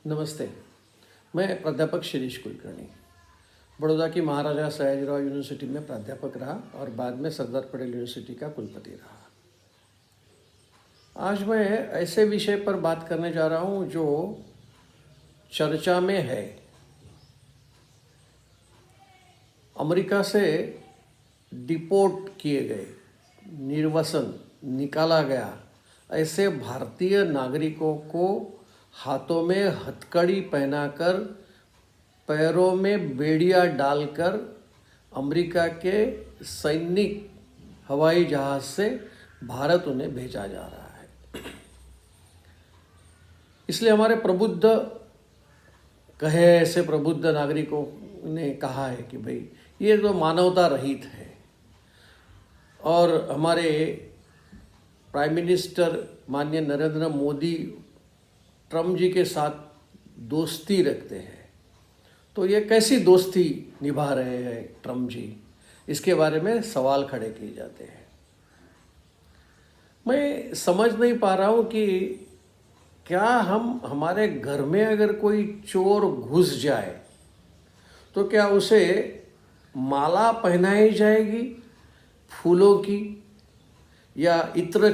नमस्ते। मैं प्राध्यापक शिरीष कुलकर्णी बड़ौदा की महाराजा सयाजीराव यूनिवर्सिटी में प्राध्यापक रहा और बाद में सरदार पटेल यूनिवर्सिटी का कुलपति रहा। आज मैं ऐसे विषय पर बात करने जा रहा हूँ जो चर्चा में है। अमेरिका से डिपोर्ट किए गए, निर्वसन निकाला गया ऐसे भारतीय नागरिकों को हाथों में हथकड़ी पहनाकर, पैरों में बेड़ियां डालकर अमेरिका के सैनिक हवाई जहाज़ से भारत उन्हें भेजा जा रहा है। इसलिए हमारे प्रबुद्ध ऐसे प्रबुद्ध नागरिकों ने कहा है कि भाई ये तो मानवता रहित है। और हमारे प्राइम मिनिस्टर माननीय नरेंद्र मोदी ट्रम्प जी के साथ दोस्ती रखते हैं, तो ये कैसी दोस्ती निभा रहे हैं ट्रम्प जी, इसके बारे में सवाल खड़े किए जाते हैं। मैं समझ नहीं पा रहा हूँ कि क्या हमारे घर में अगर कोई चोर घुस जाए तो क्या उसे माला पहनाई जाएगी फूलों की, या इत्र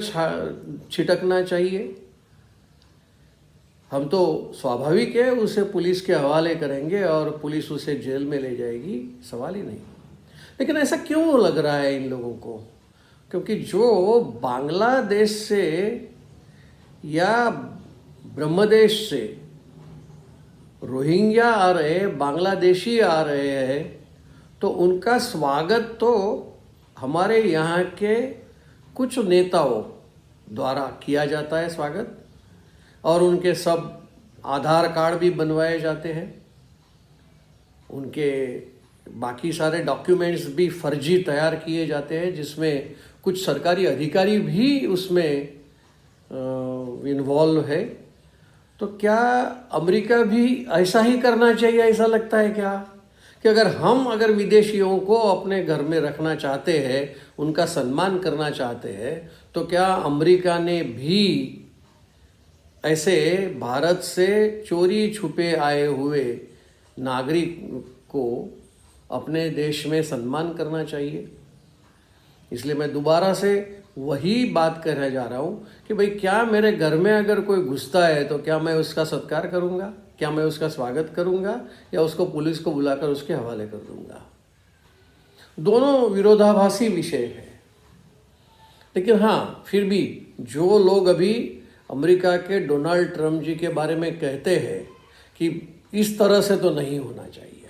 छिटकना चाहिए? हम तो स्वाभाविक है उसे पुलिस के हवाले करेंगे और पुलिस उसे जेल में ले जाएगी, सवाल ही नहीं। लेकिन ऐसा क्यों लग रहा है इन लोगों को? क्योंकि जो बांग्लादेश से या ब्रह्मदेश से रोहिंग्या आ रहे, बांग्लादेशी आ रहे हैं, तो उनका स्वागत तो हमारे यहाँ के कुछ नेताओं द्वारा किया जाता है स्वागत, और उनके सब आधार कार्ड भी बनवाए जाते हैं, उनके बाकी सारे डॉक्यूमेंट्स भी फर्जी तैयार किए जाते हैं, जिसमें कुछ सरकारी अधिकारी भी उसमें इन्वॉल्व है। तो क्या अमेरिका भी ऐसा ही करना चाहिए? ऐसा लगता है क्या कि अगर विदेशियों को अपने घर में रखना चाहते हैं, उनका सम्मान करना चाहते हैं, तो क्या अमेरिका ने भी ऐसे भारत से चोरी छुपे आए हुए नागरिक को अपने देश में सम्मान करना चाहिए? इसलिए मैं दोबारा से वही बात कहने जा रहा हूँ कि भाई क्या मेरे घर में अगर कोई घुसता है तो क्या मैं उसका सत्कार करूँगा, क्या मैं उसका स्वागत करूँगा, या उसको पुलिस को बुलाकर उसके हवाले कर दूँगा? दोनों विरोधाभासी विषय है। लेकिन हाँ, फिर भी जो लोग अभी अमेरिका के डोनाल्ड ट्रम्प जी के बारे में कहते हैं कि इस तरह से तो नहीं होना चाहिए,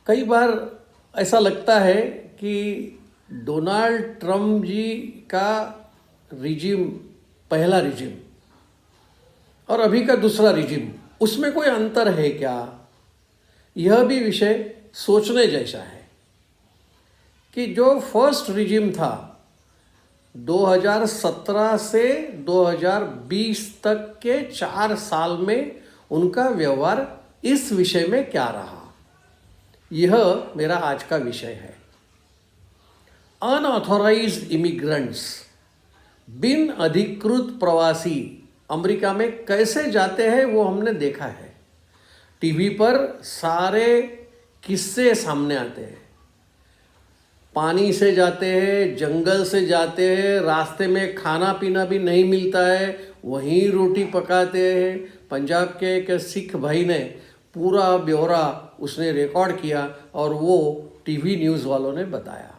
कई बार ऐसा लगता है कि डोनाल्ड ट्रम्प जी का रिजिम, पहला रिजिम और अभी का दूसरा रिजिम, उसमें कोई अंतर है क्या? यह भी विषय सोचने जैसा है कि जो फर्स्ट रिजिम था 2017 से 2020 तक के 4 साल में उनका व्यवहार इस विषय में क्या रहा, यह मेरा आज का विषय है। अनऑथोराइज्ड इमिग्रेंट्स, बिन अधिकृत प्रवासी अमेरिका में कैसे जाते हैं वो हमने देखा है। टीवी पर सारे किस्से सामने आते हैं। पानी से जाते हैं, जंगल से जाते हैं, रास्ते में खाना पीना भी नहीं मिलता है, वहीं रोटी पकाते हैं। पंजाब के एक सिख भाई ने पूरा ब्यौरा उसने रिकॉर्ड किया और वो टीवी न्यूज़ वालों ने बताया।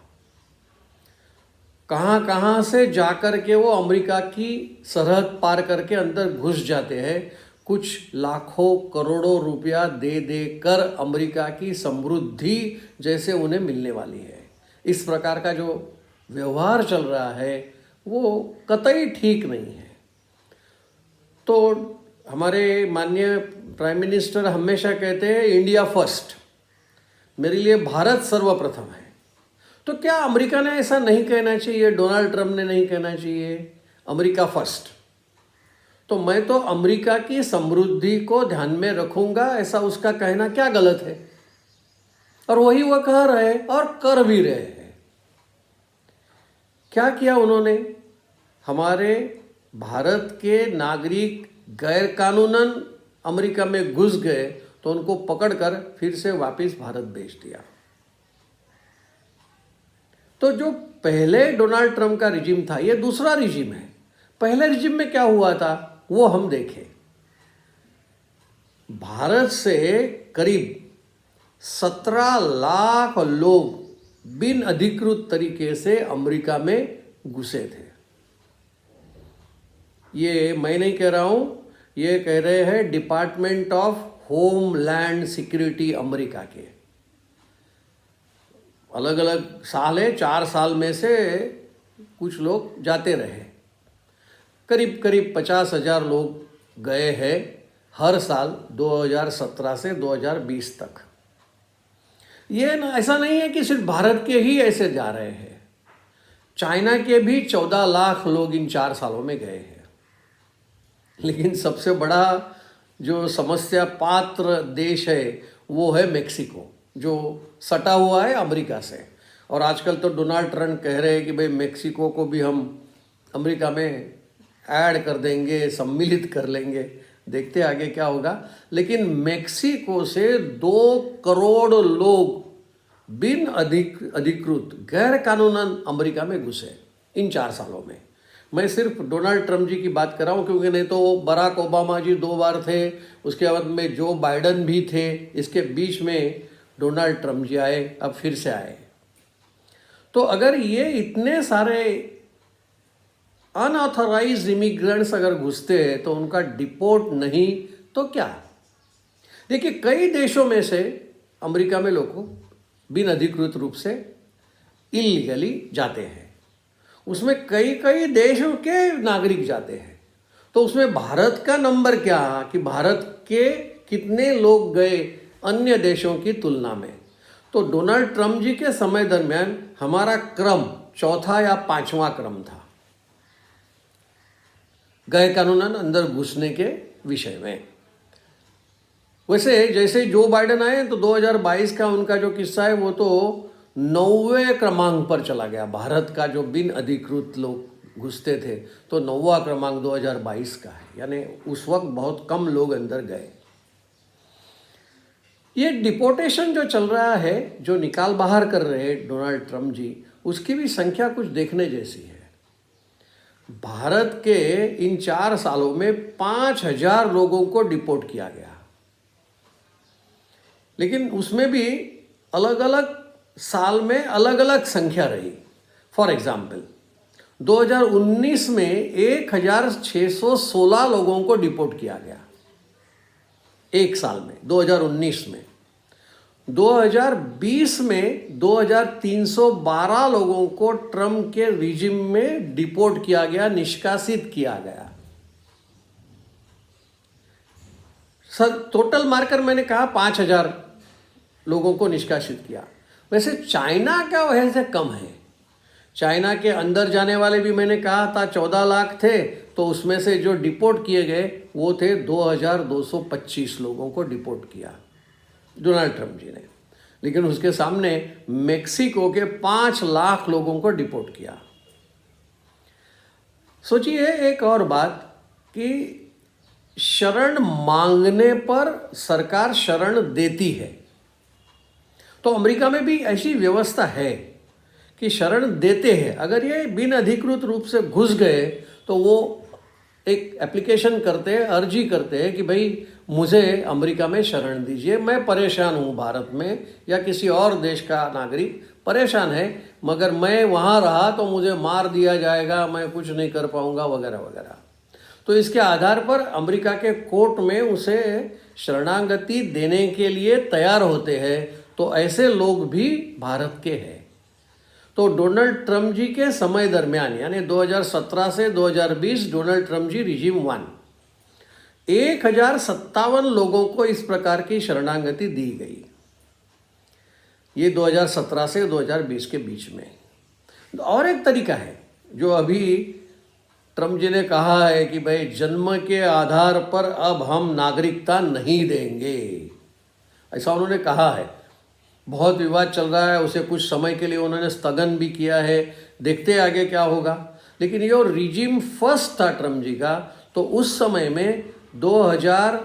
कहाँ कहाँ से जाकर के वो अमेरिका की सरहद पार करके अंदर घुस जाते हैं, कुछ लाखों करोड़ों रुपया दे दे कर अमेरिका की समृद्धि जैसे उन्हें मिलने वाली है। इस प्रकार का जो व्यवहार चल रहा है वो कतई ठीक नहीं है। तो हमारे माननीय प्राइम मिनिस्टर हमेशा कहते हैं इंडिया फर्स्ट, मेरे लिए भारत सर्वप्रथम है। तो क्या अमेरिका ने ऐसा नहीं कहना चाहिए? डोनाल्ड ट्रम्प ने नहीं कहना चाहिए अमेरिका फर्स्ट? तो मैं तो अमेरिका की समृद्धि को ध्यान में रखूंगा, ऐसा उसका कहना क्या गलत है? और वही वह कह रहे और कर भी रहे हैं। क्या किया उन्होंने? हमारे भारत के नागरिक गैर कानूनन अमेरिका में घुस गए तो उनको पकड़कर फिर से वापस भारत भेज दिया। तो जो पहले डोनाल्ड ट्रंप का रिजिम था, ये दूसरा रिजिम है। पहले रिजिम में क्या हुआ था वो हम देखें। भारत से करीब 17 लाख लोग बिन अधिकृत तरीके से अमेरिका में घुसे थे। ये मैं नहीं कह रहा हूं, ये कह रहे हैं department of homeland security America के। अलग अलग साल है, 4 साल में से कुछ लोग जाते रहे। करीब करीब 50,000 लोग गए हैं हर साल 2017 से 2020 तक। ये ना ऐसा नहीं है कि सिर्फ भारत के ही ऐसे जा रहे हैं, चाइना के भी 14 लाख लोग इन 4 सालों में गए हैं। लेकिन सबसे बड़ा जो समस्या पात्र देश है वो है मेक्सिको, जो सटा हुआ है अमेरिका से। और आजकल तो डोनाल्ड ट्रंप कह रहे हैं कि भाई मेक्सिको को भी हम अमेरिका में ऐड कर देंगे, सम्मिलित कर लेंगे। देखते आगे क्या होगा। लेकिन मेक्सिको से 2 करोड़ लोग बिन अधिकृत गैर कानूनन अमेरिका में घुसे इन 4 सालों में। मैं सिर्फ डोनाल्ड ट्रंप जी की बात कर रहा हूँ, क्योंकि नहीं तो बराक ओबामा जी 2 बार थे, उसके बाद में जो बाइडन भी थे, इसके बीच में डोनाल्ड ट्रंप जी आए, अब फिर से आए। तो अगर ये इतने सारे अनऑथराइज्ड इमिग्रेंट्स अगर घुसते हैं तो उनका डिपोर्ट नहीं तो क्या। देखिए, कई देशों में से अमेरिका में लोग बिन अधिकृत रूप से इलीगली जाते हैं। उसमें कई कई देशों के नागरिक जाते हैं। तो उसमें भारत का नंबर क्या, कि भारत के कितने लोग गए अन्य देशों की तुलना में। तो डोनाल्ड ट्रंप जी के समय दरमियान हमारा क्रम 4था या 5वां क्रम था गैर कानूनन अंदर घुसने के विषय में। वैसे जैसे जो बाइडन आए तो 2022 का उनका जो किस्सा है वो तो 9वें क्रमांक पर चला गया। भारत का जो बिन अधिकृत लोग घुसते थे तो 9वां क्रमांक 2022 का है, यानी उस वक्त बहुत कम लोग अंदर गए। ये डिपोर्टेशन जो चल रहा है, जो निकाल बाहर कर रहे हैं डोनाल्ड ट्रंप जी, उसकी भी संख्या कुछ देखने जैसी है। भारत के इन 4 सालों में 5,000 लोगों को डिपोर्ट किया गया। लेकिन उसमें भी अलग अलग साल में अलग अलग संख्या रही। फॉर एग्जाम्पल 2019 में 1,616 लोगों को डिपोर्ट किया गया एक साल में, 2019 में। 2020 में 2,312 लोगों को ट्रंप के रिजिम में डिपोर्ट किया गया, निष्कासित किया गया। सर टोटल मार्कर मैंने कहा 5,000 लोगों को निष्कासित किया। वैसे चाइना का वजह से कम है। चाइना के अंदर जाने वाले भी मैंने कहा था 14 लाख थे, तो उसमें से जो डिपोर्ट किए गए वो थे 2,225 लोगों को डिपोर्ट किया डोनाल्ड ट्रंप जी ने। लेकिन उसके सामने मेक्सिको के 5 लाख लोगों को डिपोर्ट किया। सोचिए एक और बात कि शरण मांगने पर सरकार शरण देती है। तो अमेरिका में भी ऐसी व्यवस्था है कि शरण देते हैं। अगर ये बिन अधिकृत रूप से घुस गए तो वो एक एप्लीकेशन करते हैं, अर्जी करते हैं कि भाई मुझे अमेरिका में शरण दीजिए, मैं परेशान हूँ, भारत में या किसी और देश का नागरिक परेशान है, मगर मैं वहाँ रहा तो मुझे मार दिया जाएगा, मैं कुछ नहीं कर पाऊँगा वगैरह वगैरह। तो इसके आधार पर अमेरिका के कोर्ट में उसे शरणागति देने के लिए तैयार होते हैं। तो ऐसे लोग भी भारत के हैं। तो डोनाल्ड ट्रंप जी के समय दरमियान, यानी 2017 से 2020 डोनाल्ड ट्रंप जी रिजिम 1, 1,057 लोगों को इस प्रकार की शरणागति दी गई। ये 2017 से 2020 के बीच में। और एक तरीका है जो अभी ट्रंप जी ने कहा है कि भाई जन्म के आधार पर अब हम नागरिकता नहीं देंगे, ऐसा उन्होंने कहा है। बहुत विवाद चल रहा है, उसे कुछ समय के लिए उन्होंने स्थगन भी किया है, देखते आगे क्या होगा। लेकिन ये रिजिम फर्स्ट था ट्रंप जी का, तो उस समय में 2000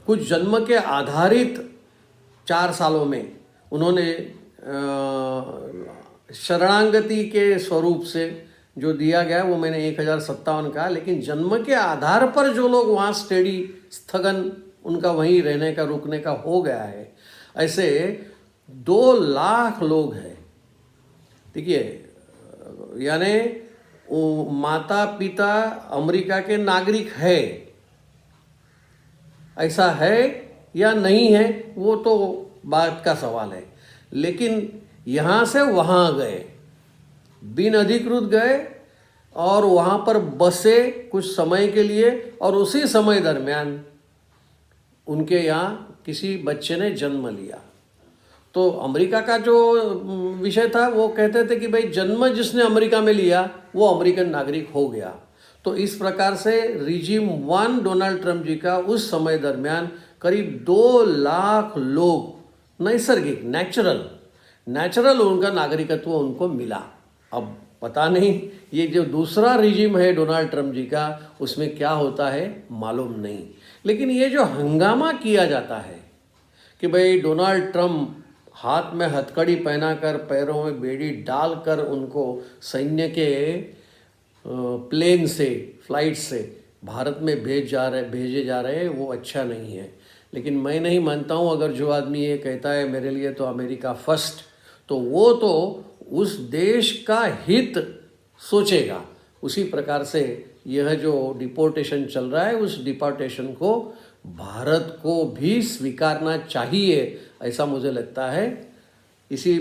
कुछ जन्म के आधारित 4 सालों में उन्होंने शरणागति के स्वरूप से जो दिया गया वो मैंने 1057 कहा, लेकिन जन्म के आधार पर जो लोग वहाँ स्टेडी स्थगन उनका वहीं रहने का रुकने का हो गया है, ऐसे 2 लाख लोग हैं। देखिए, यानी माता पिता अमेरिका के नागरिक है, ऐसा है या नहीं है वो तो बात का सवाल है, लेकिन यहाँ से वहाँ गए, बिन अधिकृत गए और वहाँ पर बसे कुछ समय के लिए, और उसी समय दरमियान उनके यहाँ किसी बच्चे ने जन्म लिया। तो अमेरिका का जो विषय था वो कहते थे कि भाई जन्म जिसने अमेरिका में लिया वो अमेरिकन नागरिक हो गया। तो इस प्रकार से रिजीम 1 डोनाल्ड ट्रंप जी का उस समय दरमियान करीब 2 लाख लोग नैसर्गिक नेचुरल उनका नागरिकत्व उनको मिला। अब पता नहीं ये जो दूसरा रिजीम है डोनाल्ड ट्रंप जी का, उसमें क्या होता है मालूम नहीं। लेकिन ये जो हंगामा किया जाता है कि भाई डोनाल्ड ट्रंप हाथ में हथकड़ी पहनाकर पैरों में बेड़ी डालकर उनको सैन्य के प्लेन से फ्लाइट से भारत में भेजे जा रहे हैं, वो अच्छा नहीं है। लेकिन मैं नहीं मानता हूँ, अगर जो आदमी ये कहता है मेरे लिए तो अमेरिका फर्स्ट, तो वो तो उस देश का हित सोचेगा। उसी प्रकार से यह जो डिपोर्टेशन चल रहा है, उस डिपोर्टेशन को भारत को भी स्वीकारना चाहिए, ऐसा मुझे लगता है। इसी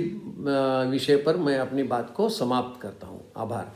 विषय पर मैं अपनी बात को समाप्त करता हूँ। आभार।